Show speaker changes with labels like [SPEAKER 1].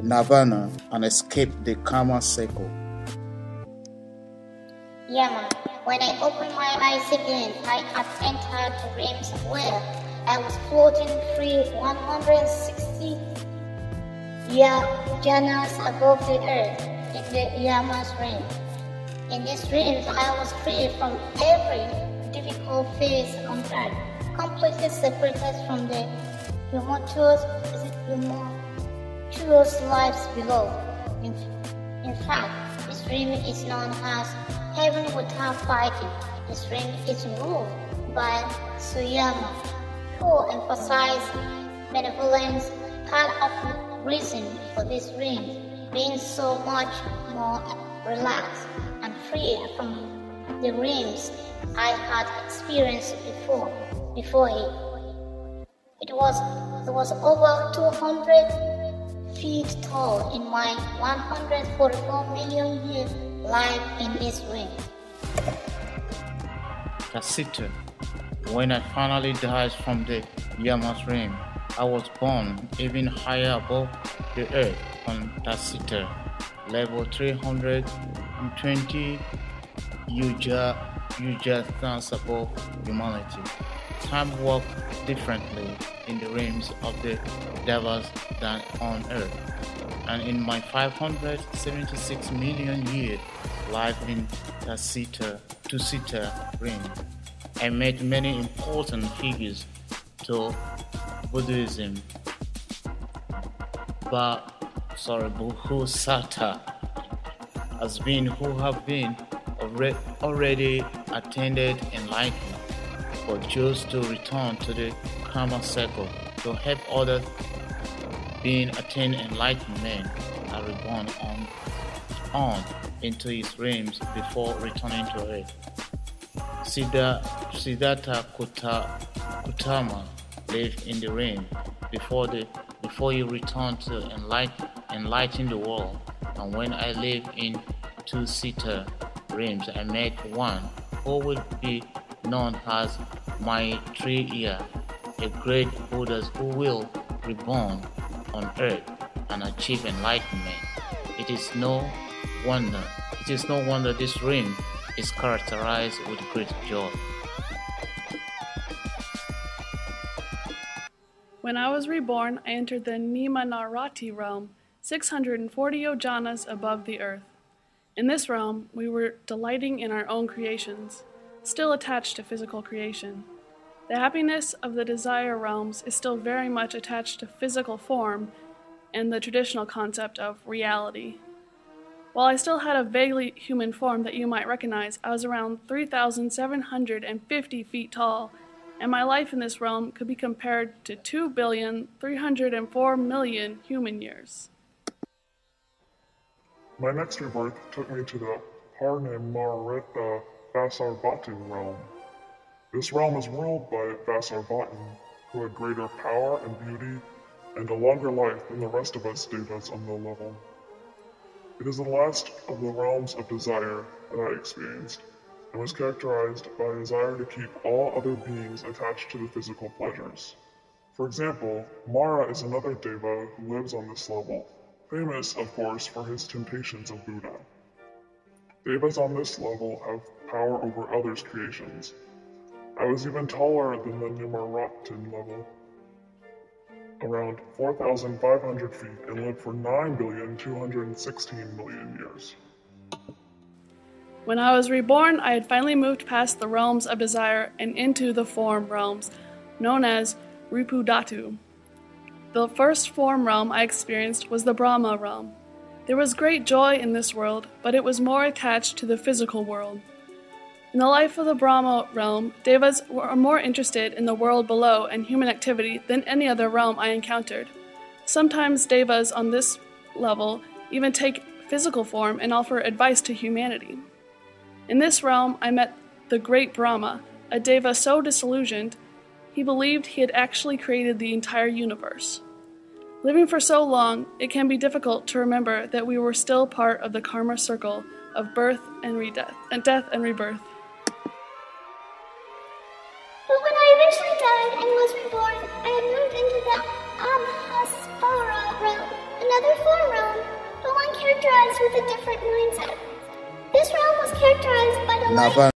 [SPEAKER 1] nirvana and escape the karma cycle.
[SPEAKER 2] Yeah, man. When I opened my eyes again, I had entered the realms where I was floating free 160 janas above the earth in the Yama's realm. In these realms, I was free from every difficult phase on earth, completely separated from the tumultuous lives below. In fact, this realm is known as heaven without fighting. This realm is ruled by Suyama, who emphasized benevolence, part of the reason for this realm being so much more relaxed and free from the realms I had experienced before it. It was over 200 feet tall in my 144 million year life in this realm.
[SPEAKER 1] Tasita. When I finally died from the Yama's realm, I was born even higher above the earth on Tasita, level 320 Yuja above humanity. Time worked differently in the realms of the Devas than on earth, and in my 576 million year life in Tusita realm, I met many important figures to Buddhism. Bodhisattva who have been already attained enlightenment, but chose to return to the karma cycle to help others. Being attained enlightened men are reborn on into his realms before returning to earth. Siddhartha Gautama lived in the realm before he returned to enlighten the world, and when I lived in two-seater realms, I met one who will be known as Maitreya, a great Buddha who will reborn on earth and achieve enlightenment. It is no wonder this realm is characterized with great joy.
[SPEAKER 3] When I was reborn, I entered the Nimanarati realm, 640 yojanas above the earth. In this realm, we were delighting in our own creations, still attached to physical creation. The happiness of the desire realms is still very much attached to physical form and the traditional concept of reality. While I still had a vaguely human form that you might recognize, I was around 3,750 feet tall, and my life in this realm could be compared to 2,304,000,000 human years.
[SPEAKER 4] My next rebirth took me to the Parnamarita Vasarvatan realm. This realm is ruled by Vasarvatan, who had greater power and beauty and a longer life than the rest of us Devas on the level. It is the last of the realms of desire that I experienced, and was characterized by a desire to keep all other beings attached to the physical pleasures. For example, Mara is another Deva who lives on this level, famous, of course, for his temptations of Buddha. Devas on this level have power over others' creations. I was even taller than the Nimaratan level, around 4,500 feet, and lived for 9,216,000,000 years.
[SPEAKER 3] When I was reborn, I had finally moved past the realms of desire and into the form realms, known as Ripudhatu. The first form realm I experienced was the Brahma realm. There was great joy in this world, but it was more attached to the physical world. In the life of the Brahma realm, Devas were more interested in the world below and human activity than any other realm I encountered. Sometimes Devas on this level even take physical form and offer advice to humanity. In this realm, I met the great Brahma, a Deva so disillusioned, he believed he had actually created the entire universe. Living for so long, it can be difficult to remember that we were still part of the karma circle of birth and death and rebirth.
[SPEAKER 2] But when I eventually died and was reborn, I had moved into the Amhaspara realm, another form characterized with a different mindset. This realm was characterized by the light